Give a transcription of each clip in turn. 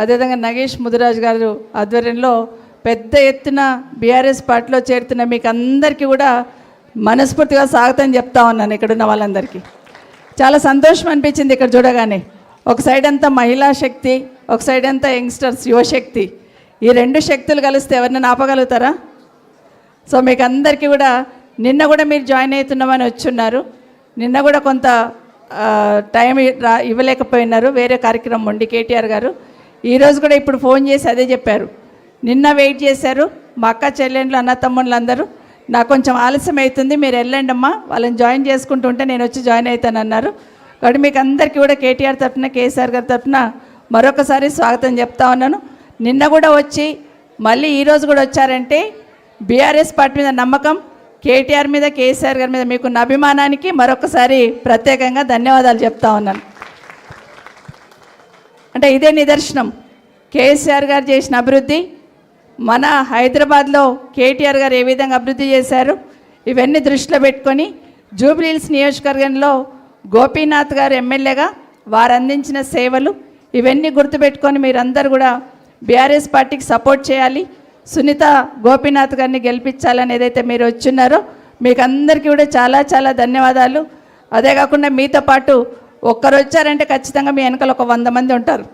అదేవిధంగా నగేష్ ముదిరాజ్ గారు ఆధ్వర్యంలో పెద్ద ఎత్తున బీఆర్ఎస్ పార్టీలో చేరుతున్న మీకు అందరికీ కూడా మనస్ఫూర్తిగా స్వాగతం చెప్తా ఉన్నాను. ఇక్కడ ఉన్న వాళ్ళందరికీ చాలా సంతోషం అనిపించింది ఇక్కడ చూడగానే. ఒక సైడ్ అంతా మహిళా శక్తి, ఒక సైడ్ అంతా యంగ్స్టర్స్ యువశక్తి. ఈ రెండు శక్తులు కలిస్తే ఎవరినైనా ఆపగలుగుతారా? సో మీకు అందరికీ కూడా నిన్న కూడా మీరు జాయిన్ అవుతున్నామని వచ్చున్నారు. నిన్న కూడా కొంత టైం ఇవ్వలేకపోయినారు, వేరే కార్యక్రమం ఉండి కేటీఆర్ గారు. ఈరోజు కూడా ఇప్పుడు ఫోన్ చేసి అదే చెప్పారు. నిన్న వెయిట్ చేశారు మా అక్క చెల్లెండ్లు అన్న తమ్ముళ్ళు అందరూ. నాకు కొంచెం ఆలస్యం అవుతుంది, మీరు వెళ్ళండి అమ్మా, వాళ్ళని జాయిన్ చేసుకుంటుంటే నేను వచ్చి జాయిన్ అవుతానన్నారు. కాబట్టి మీకు అందరికీ కూడా కేటీఆర్ తరఫున, కేసీఆర్ గారి తరఫున మరొకసారి స్వాగతం చెప్తా ఉన్నాను. నిన్న కూడా వచ్చి మళ్ళీ ఈరోజు కూడా వచ్చారంటే బీఆర్ఎస్ పార్టీ మీద నమ్మకం, కేటీఆర్ మీద, కేసీఆర్ గారి మీద మీకున్న అభిమానానికి మరొకసారి ప్రత్యేకంగా ధన్యవాదాలు చెప్తా ఉన్నాను. అంటే ఇదే నిదర్శనం. కేసీఆర్ గారు చేసిన అభివృద్ధి, మన హైదరాబాద్లో కేటీఆర్ గారు ఏ విధంగా అభివృద్ధి చేశారు, ఇవన్నీ దృష్టిలో పెట్టుకొని జూబ్లీహిల్స్ నియోజకవర్గంలో గోపీనాథ్ గారు ఎమ్మెల్యేగా వారు అందించిన సేవలు ఇవన్నీ గుర్తుపెట్టుకొని మీరందరూ కూడా బీఆర్ఎస్ పార్టీకి సపోర్ట్ చేయాలి, సునీత గోపీనాథ్ గారిని గెలిపించాలని ఏదైతే మీరు వచ్చున్నారో మీకు అందరికీ కూడా చాలా చాలా ధన్యవాదాలు. అదే కాకుండా మీతో పాటు ఒక్కరు వచ్చారంటే ఖచ్చితంగా మీ వెనకాల ఒక 100 మంది ఉంటారు.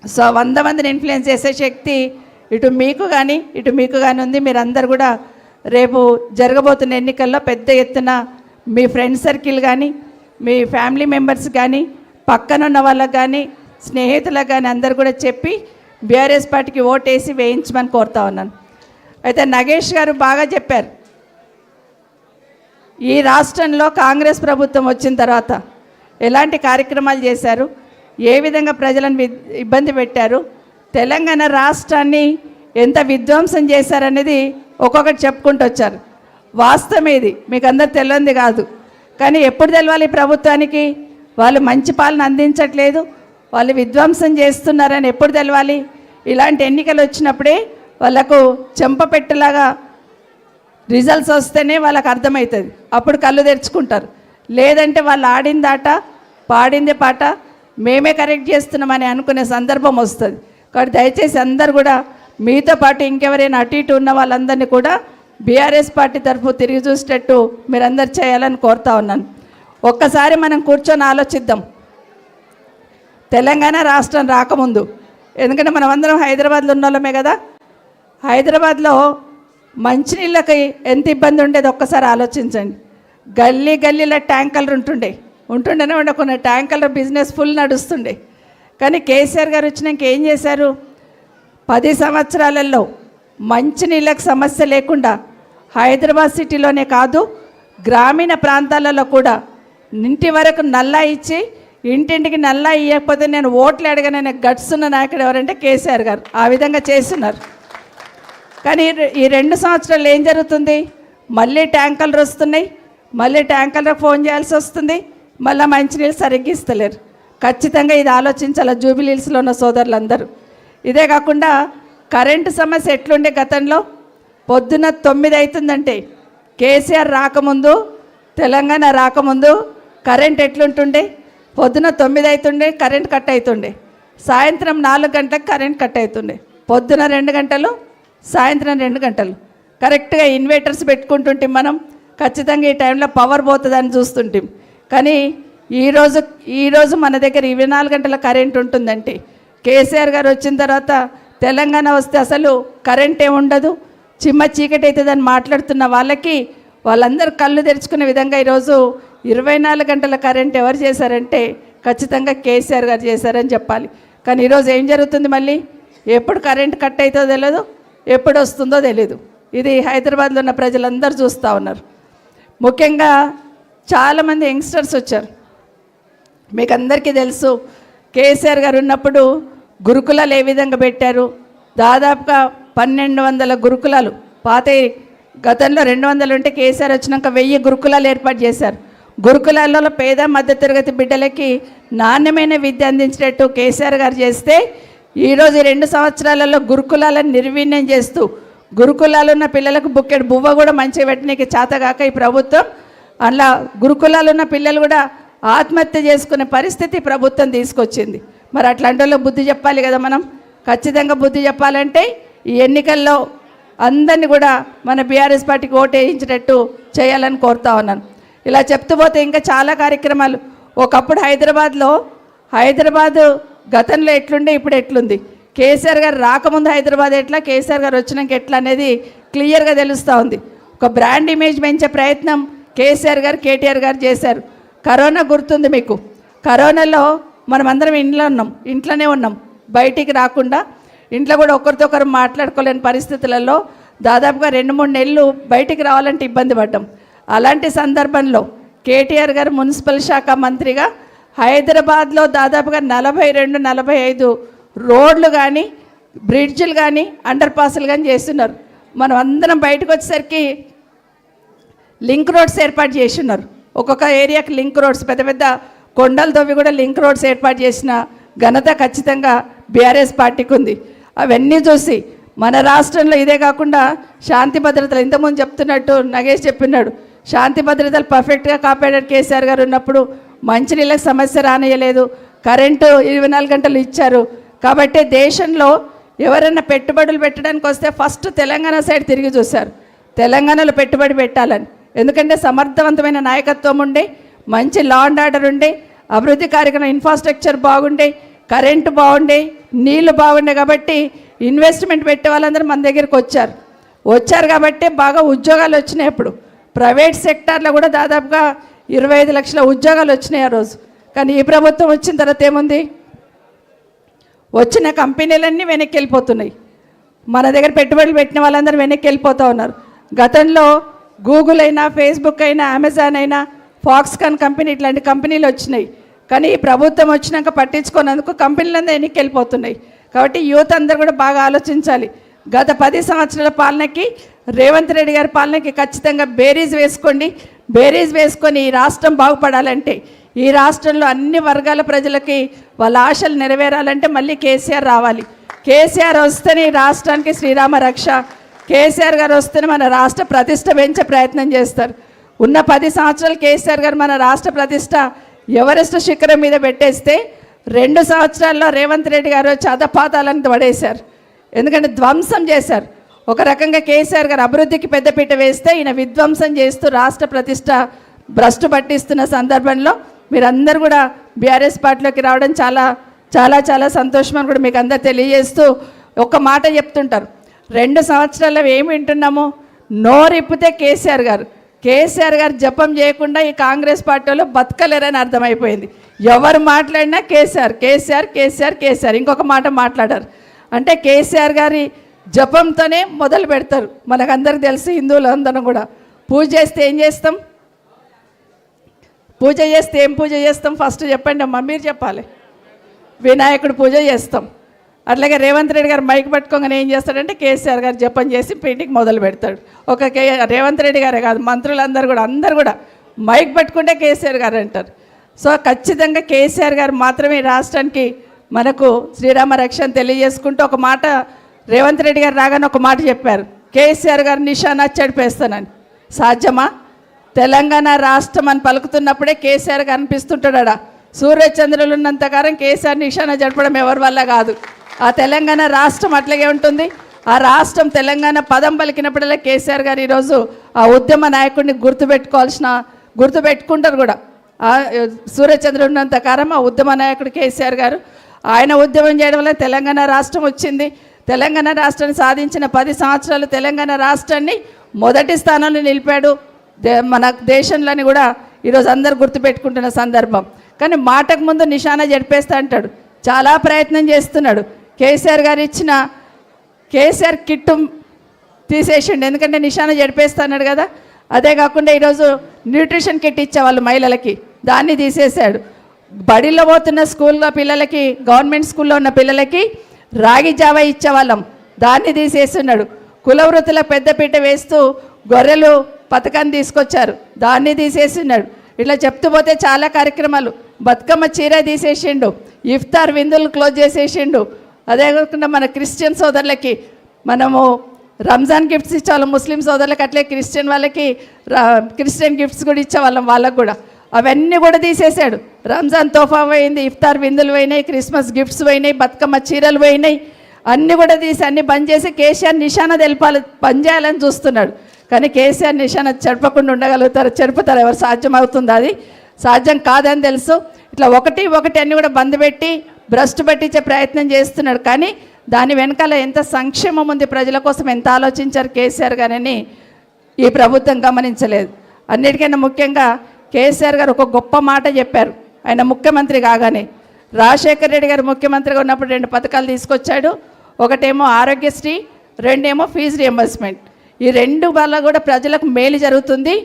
సో 100 మందిని ఇన్ఫ్లుయెన్స్ చేసే శక్తి ఇటు మీకు కానీ ఉంది. మీరందరూ కూడా రేపు జరగబోతున్న ఎన్నికల్లో పెద్ద ఎత్తున మీ ఫ్రెండ్ సర్కిల్ కానీ, మీ ఫ్యామిలీ మెంబర్స్ కానీ, పక్కనున్న వాళ్ళకు కానీ, స్నేహితులకు కానీ అందరు కూడా చెప్పి బీఆర్ఎస్ పార్టీకి ఓటేసి వేయించమని కోరుతా ఉన్నాను. అయితే నగేష్ గారు బాగా చెప్పారు, ఈ రాష్ట్రంలో కాంగ్రెస్ ప్రభుత్వం వచ్చిన తర్వాత ఎలాంటి కార్యక్రమాలు చేశారు, ఏ విధంగా ప్రజలను ఇబ్బంది పెట్టారు, తెలంగాణ రాష్ట్రాన్ని ఎంత విధ్వంసం చేశారనేది ఒక్కొక్కటి చెప్పుకుంటూ వచ్చారు. వాస్తవం ఇది మీకు అందరు తెలియంది కాదు. కానీ ఎప్పుడు తెలవాలి ప్రభుత్వానికి వాళ్ళు మంచి పాలన అందించట్లేదు, వాళ్ళు విధ్వంసం చేస్తున్నారని ఎప్పుడు తెలవాలి? ఇలాంటి ఎన్నికలు వచ్చినప్పుడే వాళ్ళకు చెంపపెట్టులాగా రిజల్ట్స్ వస్తేనే వాళ్ళకు అర్థమవుతుంది, అప్పుడు కళ్ళు తెరుచుకుంటారు. లేదంటే వాళ్ళు ఆడింది ఆట, పాడింది పాట, మేమే కరెక్ట్ చేస్తున్నామని అనుకునే సందర్భం వస్తుంది. కాబట్టి దయచేసి అందరు కూడా మీతో పాటు ఇంకెవరైనా అటు ఇటు ఉన్న వాళ్ళందరినీ కూడా బీఆర్ఎస్ పార్టీ తరఫు తిరిగి చూసేటట్టు మీరందరూ చేయాలని కోరుతా ఉన్నాను. ఒక్కసారి మనం కూర్చొని ఆలోచిద్దాం. తెలంగాణ రాష్ట్రం రాకముందు, ఎందుకంటే మనం అందరం హైదరాబాద్లో ఉన్న వాళ్ళమే కదా, హైదరాబాద్లో మంచినీళ్ళకి ఎంత ఇబ్బంది ఉండేది ఒక్కసారి ఆలోచించండి. గల్లీ గల్లీలో ట్యాంకర్లు ఉంటుండేనే కొన్ని ట్యాంకర్ల బిజినెస్ ఫుల్ నడుస్తుండే. కానీ కేసీఆర్ గారు వచ్చినాక ఏం చేశారు? 10 సంవత్సరాలలో మంచినీళ్ళకి సమస్య లేకుండా హైదరాబాద్ సిటీలోనే కాదు, గ్రామీణ ప్రాంతాలలో కూడా ఇంటి వరకు నల్లా ఇచ్చి, ఇంటింటికి నల్లా ఇవ్వకపోతే నేను ఓట్లు అడగననే గట్స్ ఉన్న నాయకుడు ఎవరంటే కేసీఆర్ గారు. ఆ విధంగా చేస్తున్నారు. కానీ ఈ 2 సంవత్సరాలు ఏం జరుగుతుంది? మళ్ళీ ట్యాంకర్లు వస్తున్నాయి, మళ్ళీ ట్యాంకర్లకు ఫోన్ చేయాల్సి వస్తుంది, మళ్ళీ మంచినీళ్ళు సరిగ్గా ఇస్తలేరు. ఖచ్చితంగా ఇది ఆలోచించాలి జూబ్లీహిల్స్లో ఉన్న సోదరులందరూ. ఇదే కాకుండా కరెంటు సమస్య ఎట్లుండే గతంలో? పొద్దున 9 అవుతుందంటే కేసీఆర్ రాకముందు, తెలంగాణ రాకముందు కరెంట్ ఎట్లుంటుండే? పొద్దున 9 అవుతుండే కరెంట్ కట్ అవుతుండే, సాయంత్రం 4 గంటలకు కరెంట్ కట్ అవుతుండే, పొద్దున 2 గంటలు, సాయంత్రం 2 గంటలు. కరెక్ట్గా ఇన్వర్టర్స్ పెట్టుకుంటుంటే మనం ఖచ్చితంగా ఈ టైంలో పవర్ పోతుందని చూస్తుంటాం. కానీ ఈరోజు మన దగ్గర 24 గంటల కరెంట్ ఉంటుందంటే కేసీఆర్ గారు వచ్చిన తర్వాత తెలంగాణ వస్తే అసలు కరెంటే ఉండదు, చిమ్మ చీకటి అవుతుందని మాట్లాడుతున్న వాళ్ళందరూ కళ్ళు తెరుచుకునే విధంగా ఈరోజు 24 గంటల కరెంట్ ఎవరు చేశారంటే ఖచ్చితంగా కేసీఆర్ గారు చేశారని చెప్పాలి. కానీ ఈరోజు ఏం జరుగుతుంది? మళ్ళీ ఎప్పుడు కరెంట్ కట్ అవుతుందో తెలియదు, ఎప్పుడు వస్తుందో తెలియదు. ఇది హైదరాబాద్లో ఉన్న ప్రజలందరూ చూస్తూ ఉన్నారు. ముఖ్యంగా చాలామంది యంగ్స్టర్స్ వచ్చారు. మీకు అందరికీ తెలుసు, కేసీఆర్ గారు ఉన్నప్పుడు గురుకులాలు ఏ విధంగా పెట్టారు? దాదాపుగా 1200 గురుకులాలు, పాత గతంలో 200 ఉంటే కేసీఆర్ వచ్చినాక 1000 గురుకులాలు ఏర్పాటు చేశారు. గురుకులాలలో పేద మధ్యతరగతి బిడ్డలకి నాణ్యమైన విద్య అందించేటట్టు కేసీఆర్ గారు చేస్తే, ఈరోజు 2 సంవత్సరాలలో గురుకులాలను నిర్వీర్యం చేస్తూ గురుకులాలు ఉన్న పిల్లలకు బుక్కెడు బువ్వ కూడా మంచిగా పెట్టడానికి చేతగాక ఈ ప్రభుత్వం అలా గురుకులాలు ఉన్న పిల్లలు కూడా ఆత్మహత్య చేసుకునే పరిస్థితి ప్రభుత్వం తీసుకొచ్చింది. మరి అట్లాంటి వాళ్ళకి బుద్ధి చెప్పాలి కదా మనం. ఖచ్చితంగా బుద్ధి చెప్పాలంటే ఈ ఎన్నికల్లో అందరినీ కూడా మన బీఆర్ఎస్ పార్టీకి ఓటు వేయించేటట్టు చేయాలని కోరుతా ఉన్నాను. ఇలా చెప్తూ పోతే ఇంకా చాలా కార్యక్రమాలు. ఒకప్పుడు హైదరాబాదు గతంలో ఎట్లుండే ఇప్పుడు ఎట్లుంది, కేసీఆర్ గారు రాకముందు హైదరాబాద్ ఎట్లా, కేసీఆర్ గారు వచ్చినాక ఎట్లా అనేది క్లియర్గా తెలుస్తూ ఉంది. ఒక బ్రాండ్ ఇమేజ్ పెంచే ప్రయత్నం కేసీఆర్ గారు కేటీఆర్ గారు చేశారు. కరోనా గుర్తుంది మీకు. కరోనాలో మనమందరం ఇంట్లోనే ఉన్నాం, బయటికి రాకుండా. ఇంట్లో కూడా ఒకరితో ఒకరు మాట్లాడుకోలేని పరిస్థితులలో దాదాపుగా 2-3 నెలలు బయటికి రావాలంటే ఇబ్బంది పడ్డాం. అలాంటి సందర్భంలో కేటీఆర్ గారు మున్సిపల్ శాఖ మంత్రిగా హైదరాబాద్లో దాదాపుగా 42-45 రోడ్లు కానీ బ్రిడ్జ్లు కానీ అండర్ పాస్లు కానీ చేస్తున్నారు. మనం అందరం బయటకు వచ్చేసరికి లింక్ రోడ్స్ ఏర్పాటు చేస్తున్నారు. ఒక్కొక్క ఏరియాకి లింక్ రోడ్స్, పెద్ద పెద్ద కొండలతోవి కూడా లింక్ రోడ్స్ ఏర్పాటు చేసిన ఘనత ఖచ్చితంగా బీఆర్ఎస్ పార్టీకి ఉంది. అవన్నీ చూసి మన రాష్ట్రంలో ఇదే కాకుండా శాంతి భద్రతలు, ఇంతకుముందు చెప్తున్నట్టు నగేష్ చెప్పినాడు, శాంతి భద్రతలు పర్ఫెక్ట్గా కాపాడారు కేసీఆర్ గారు ఉన్నప్పుడు. మంచినీళ్ళకి సమస్య రానియలేదు, కరెంటు 24 గంటలు ఇచ్చారు. కాబట్టి దేశంలో ఎవరైనా పెట్టుబడులు పెట్టడానికి వస్తే ఫస్ట్ తెలంగాణ సైడ్ తిరిగి చూశారు, తెలంగాణలో పెట్టుబడి పెట్టాలని. ఎందుకంటే సమర్థవంతమైన నాయకత్వం ఉండే, మంచి లా అండ్ ఆర్డర్ ఉండే, అభివృద్ధి కార్యక్రమం ఇన్ఫ్రాస్ట్రక్చర్ బాగుండే, కరెంటు బాగుండే, నీళ్లు బాగుండే. కాబట్టి ఇన్వెస్ట్మెంట్ పెట్టే వాళ్ళందరూ మన దగ్గరికి వచ్చారు కాబట్టి బాగా ఉద్యోగాలు వచ్చినాయి. ఇప్పుడు ప్రైవేట్ సెక్టార్లో కూడా దాదాపుగా 25 లక్షల ఉద్యోగాలు వచ్చినాయి ఆ రోజు. కానీ ఈ ప్రభుత్వం వచ్చిన తర్వాత ఏముంది, వచ్చిన కంపెనీలన్నీ వెనక్కి వెళ్ళిపోతున్నాయి. మన దగ్గర పెట్టుబడులు పెట్టిన వాళ్ళందరూ వెనక్కి వెళ్ళిపోతూ ఉన్నారు. గతంలో గూగుల్ అయినా, ఫేస్బుక్ అయినా, అమెజాన్ అయినా, ఫాక్స్కాన్ కంపెనీ ఇట్లాంటి కంపెనీలు వచ్చినాయి. కానీ ఈ ప్రభుత్వం వచ్చినాక పట్టించుకున్నందుకు కంపెనీలందరూ వెనక్కి వెళ్ళిపోతున్నాయి. కాబట్టి యూత్ అందరూ కూడా బాగా ఆలోచించాలి. గత 10 సంవత్సరాల పాలనకి, రేవంత్ రెడ్డి గారి పాలనకి ఖచ్చితంగా బేరీజ్ వేసుకోండి. బేరీజ్ వేసుకొని ఈ రాష్ట్రం బాగుపడాలంటే, ఈ రాష్ట్రంలో అన్ని వర్గాల ప్రజలకి వాళ్ళ ఆశలు నెరవేరాలంటే మళ్ళీ కేసీఆర్ రావాలి. కేసీఆర్ వస్తేనే ఈ రాష్ట్రానికి శ్రీరామ రక్ష. కేసీఆర్ గారు వస్తేనే మన రాష్ట్ర ప్రతిష్ట పెంచే ప్రయత్నం చేస్తారు. ఉన్న 10 సంవత్సరాలు కేసీఆర్ గారు మన రాష్ట్ర ప్రతిష్ట ఎవరెస్ట్ శిఖరం మీద పెట్టేస్తే 2 సంవత్సరాల్లో రేవంత్ రెడ్డి గారు చదపాతాలను పడేశారు. ఎందుకంటే ధ్వంసం చేశారు. ఒక రకంగా కేసీఆర్ గారు అభివృద్ధికి పెద్దపీట వేస్తే ఈయన విధ్వంసం చేస్తూ రాష్ట్ర ప్రతిష్ట భ్రష్టు పట్టిస్తున్న సందర్భంలో మీరందరూ కూడా బీఆర్ఎస్ పార్టీలోకి రావడం చాలా చాలా చాలా సంతోషం అని కూడా మీకు అందరు తెలియజేస్తూ ఒక మాట చెప్తుంటారు. 2 సంవత్సరాల్లో ఏమి వింటున్నాము, నోరిప్పితే కేసీఆర్ గారు జపం చేయకుండా ఈ కాంగ్రెస్ పార్టీలో బతకలేరని అర్థమైపోయింది. ఎవరు మాట్లాడినా కేసీఆర్ కేసీఆర్ కేసీఆర్ కేసీఆర్, ఇంకొక మాట మాట్లాడారు. అంటే కేసీఆర్ గారి జపంతోనే మొదలు పెడతారు. మనకందరికి తెలుసు, హిందువులందరం కూడా పూజ చేస్తే ఏం చేస్తాం, పూజ చేస్తే ఏం పూజ చేస్తాం ఫస్ట్ చెప్పండి అమ్మా, మీరు చెప్పాలి. వినాయకుడు పూజ చేస్తాం. అట్లాగే రేవంత్ రెడ్డి గారు మైక్ పట్టుకోగానే ఏం చేస్తాడంటే కేసీఆర్ గారు జపం చేసి పీటికి మొదలు పెడతాడు. రేవంత్ రెడ్డి గారే కాదు, మంత్రులందరూ కూడా అందరూ కూడా మైక్ పట్టుకుంటే కేసీఆర్ గారు అంటారు. సో ఖచ్చితంగా కేసీఆర్ గారు మాత్రమే రాష్ట్రానికి మనకు శ్రీరామ రక్షణ తెలియజేసుకుంటూ ఒక మాట రేవంత్ రెడ్డి గారు రాగానే ఒక మాట చెప్పారు, కేసీఆర్ గారు నిశానా చెడిపేస్తానని. సాధ్యమా? తెలంగాణ రాష్ట్రం అని పలుకుతున్నప్పుడే కేసీఆర్ గారు అనిపిస్తుంటాడా? సూర్యచంద్రులు ఉన్నంతకాలం కేసీఆర్ నిశానా జడపడం ఎవరి వల్ల కాదు. ఆ తెలంగాణ రాష్ట్రం అట్లాగే ఉంటుంది. ఆ రాష్ట్రం తెలంగాణ పదం పలికినప్పుడల్లా కేసీఆర్ గారు ఈరోజు ఆ ఉద్యమ నాయకుడిని గుర్తుపెట్టుకుంటారు కూడా. సూర్యచంద్రుడు ఉన్నంతకాలం ఆ ఉద్యమ నాయకుడు కేసీఆర్ గారు. ఆయన ఉద్యమం చేయడం వల్ల తెలంగాణ రాష్ట్రం వచ్చింది. తెలంగాణ రాష్ట్రాన్ని సాధించిన 10 సంవత్సరాలు తెలంగాణ రాష్ట్రాన్ని మొదటి స్థానంలో నిలిపాడు. మన దేశంలోని కూడా ఈరోజు అందరు గుర్తుపెట్టుకుంటున్న సందర్భం. కానీ మాటకు ముందు నిశానా జడిపేస్తా అంటాడు. చాలా ప్రయత్నం చేస్తున్నాడు. కేసీఆర్ గారు ఇచ్చిన కేసీఆర్ కిట్టు తీసేసిండు, ఎందుకంటే నిశానా జడిపేస్తాడు కదా. అదే కాకుండా ఈరోజు న్యూట్రిషన్ కిట్ ఇచ్చేవాళ్ళు మహిళలకి, దాన్ని తీసేశాడు. బడిలో పోతున్న స్కూల్లో పిల్లలకి, గవర్నమెంట్ స్కూల్లో ఉన్న పిల్లలకి రాగి జావా ఇచ్చేవాళ్ళం, దాన్ని తీసేస్తున్నాడు. కుల వృత్తుల పెద్దపీట వేస్తూ గొర్రెలు పథకాన్ని తీసుకొచ్చారు, దాన్ని తీసేస్తున్నాడు. ఇట్లా చెప్తూ పోతే చాలా కార్యక్రమాలు. బతుకమ్మ చీర తీసేసిండు, ఇఫ్తార్ విందులు క్లోజ్ చేసేసిండు. అదే కాకుండా మన క్రిస్టియన్ సోదరులకి మనము రంజాన్ గిఫ్ట్స్ ఇచ్చేవాళ్ళం, ముస్లిం సోదరులకు అట్లే క్రిస్టియన్ వాళ్ళకి క్రిస్టియన్ గిఫ్ట్స్ కూడా ఇచ్చేవాళ్ళం వాళ్ళకు కూడా. అవన్నీ కూడా తీసేశాడు. రంజాన్ తోఫా పోయింది, ఇఫ్తార్ విందులు పోయినాయి, క్రిస్మస్ గిఫ్ట్స్ పోయినాయి, బతుకమ్మ చీరలు పోయినాయి, అన్నీ కూడా తీసి అన్నీ బంద్ చేసి కేసీఆర్ నిశాన తెలపాలి, బంద్ చేయాలని చూస్తున్నాడు. కానీ కేసీఆర్ నిశాన చెడపకుండా ఉండగలుగుతారు, చెరుపుతారు? ఎవరు సాధ్యం అవుతుంది? అది సాధ్యం కాదని తెలుసు. ఇట్లా ఒకటి అన్నీ కూడా బంద్ పెట్టి భ్రష్టు పట్టించే ప్రయత్నం చేస్తున్నాడు. కానీ దాని వెనకాల ఎంత సంక్షేమం ఉంది, ప్రజల కోసం ఎంత ఆలోచించారు కేసీఆర్ గారని ఈ ప్రభుత్వం గమనించలేదు. అన్నిటికైనా ముఖ్యంగా కేసీఆర్ గారు ఒక గొప్ప మాట చెప్పారు. ఆయన ముఖ్యమంత్రి కాగానే రాజశేఖర రెడ్డి గారు ముఖ్యమంత్రిగా ఉన్నప్పుడు 2 పథకాలు తీసుకొచ్చాడు. ఒకటేమో ఆరోగ్యశ్రీ, రెండేమో ఫీజు రియంబర్స్మెంట్. ఈ 2 వల్ల కూడా ప్రజలకు మేలు జరుగుతుంది.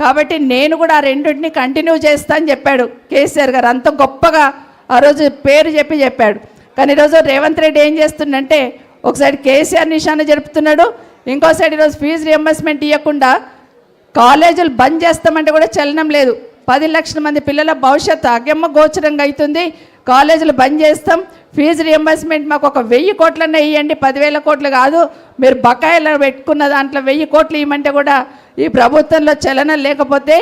కాబట్టి నేను కూడా ఆ 2టిని కంటిన్యూ చేస్తా అని చెప్పాడు కేసీఆర్ గారు. అంత గొప్పగా ఆ రోజు పేరు చెప్పాడు. కానీ ఈరోజు రేవంత్ రెడ్డి ఏం చేస్తుందంటే ఒకసారి కేసీఆర్ నిశాన జరుపుతున్నాడు, ఇంకో సైడ్ ఈరోజు ఫీజు రియంబర్స్మెంట్ ఇవ్వకుండా కాలేజీలు బంద్ చేస్తామంటే కూడా చలనం లేదు. 10 లక్షల మంది పిల్లల భవిష్యత్తు అగమ్య గోచరంగా అవుతుంది. కాలేజీలు బంద్ చేస్తాం, ఫీజు రియంబర్స్మెంట్ మాకు ఒక 1000 కోట్లన్నా ఇవ్వండి, 10,000 కోట్లు కాదు, మీరు బకాయిలు పెట్టుకున్న దాంట్లో 1000 కోట్లు ఇవ్వమంటే కూడా ఈ ప్రభుత్వంలో చలనం లేకపోతే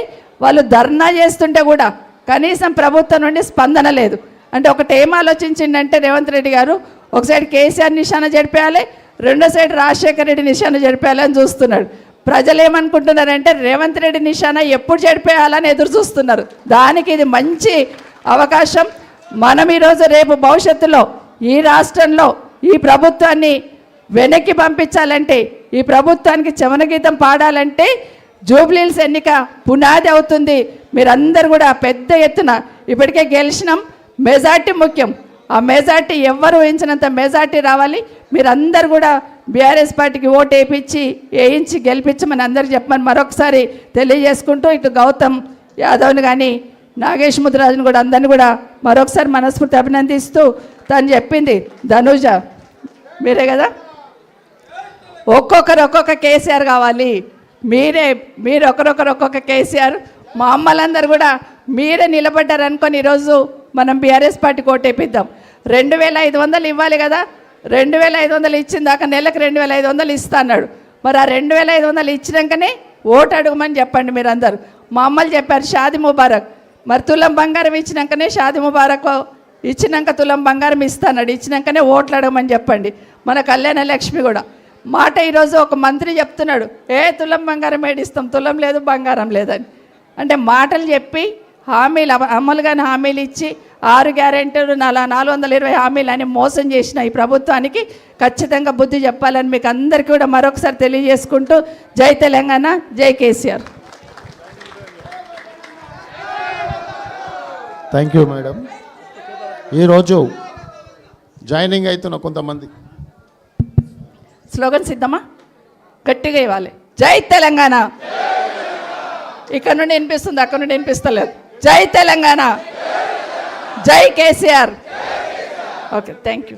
వాళ్ళు ధర్నా చేస్తుంటే కూడా కనీసం ప్రభుత్వం నుండి స్పందన లేదు. అంటే ఒకటి ఏం ఆలోచించిందంటే రేవంత్ రెడ్డి గారు, ఒక సైడ్ కేసీఆర్ నిశాన జరిపేయాలి, రెండో సైడ్ రాజశేఖర రెడ్డి నిశాన జరిపేయాలని చూస్తున్నాడు. ప్రజలు ఏమనుకుంటున్నారంటే రేవంత్ రెడ్డి నిశాన ఎప్పుడు జరిపేయాలని ఎదురు చూస్తున్నారు. దానికి ఇది మంచి అవకాశం. మనం ఈరోజు రేపు భవిష్యత్తులో ఈ రాష్ట్రంలో ఈ ప్రభుత్వాన్ని వెనక్కి పంపించాలంటే, ఈ ప్రభుత్వానికి చమనగీతం పాడాలంటే జూబ్లీహిల్స్ ఎన్నిక పునాది అవుతుంది. మీరందరూ కూడా పెద్ద ఎత్తున ఇప్పటికే గెలిచినాం, మెజార్టీ ముఖ్యం. ఆ మెజార్టీ ఎవ్వరు ఊహించినంత మెజార్టీ రావాలి. మీరందరూ కూడా బీఆర్ఎస్ పార్టీకి ఓటు వేయించి గెలిపించమని అందరికి చెప్పమని మరొకసారి తెలియజేసుకుంటూ, ఇటు గౌతమ్ యాదవ్ని కానీ నాగేష్ ముద్రాజుని కూడా అందరిని కూడా మరొకసారి మనస్ఫూర్తి అభినందిస్తూ, తను చెప్పింది ధనుజ మీరే కదా, ఒక్కొక్క కేసీఆర్ కావాలి, మీరు ఒకరొకరు ఒక్కొక్క కేసీఆర్, మా అమ్మలందరూ కూడా మీరే నిలబడ్డారు అనుకొని ఈరోజు మనం బీఆర్ఎస్ పార్టీకి ఓటేపిద్దాం. 2500 ఇవ్వాలి కదా, 2500 ఇచ్చిన దాకా నెలకు 2500 ఇస్తా అన్నాడు. మరి ఆ 2500 ఇచ్చినాకనే ఓటు అడుగుమని చెప్పండి మీరందరూ. మా అమ్మలు చెప్పారు షాది ముబారక్, మరి తులం బంగారం ఇచ్చినాకనే షాది ముబారక్ ఇచ్చినాక తులం బంగారం ఇస్తాడు, ఇచ్చినాకనే ఓట్లు అడగమని చెప్పండి. మన కళ్యాణ లక్ష్మి కూడా మాట ఈరోజు ఒక మంత్రి చెప్తున్నాడు, తులం బంగారం ఏడిస్తాం, తులం లేదు బంగారం లేదని. అంటే మాటలు చెప్పి హామీలు అమలుగానే హామీలు ఇచ్చి 6 గ్యారెంటీలు 420 హామీలు అని మోసం చేసిన ఈ ప్రభుత్వానికి ఖచ్చితంగా బుద్ధి చెప్పాలని మీకు అందరికీ కూడా మరొకసారి తెలియజేసుకుంటూ, జై తెలంగాణ, జై కేసీఆర్. Thank you madam. ఈరోజు జాయినింగ్ అవుతున్న కొంతమంది స్లోగన్ సిద్ధమా? గట్టిగా ఇవ్వాలి. జై తెలంగాణ. ఇక్కడ నుండి వినిపిస్తుంది, అక్కడ నుండి వినిపిస్తలేదు. జై తెలంగాణ, జై కేసీఆర్. Okay, thank you.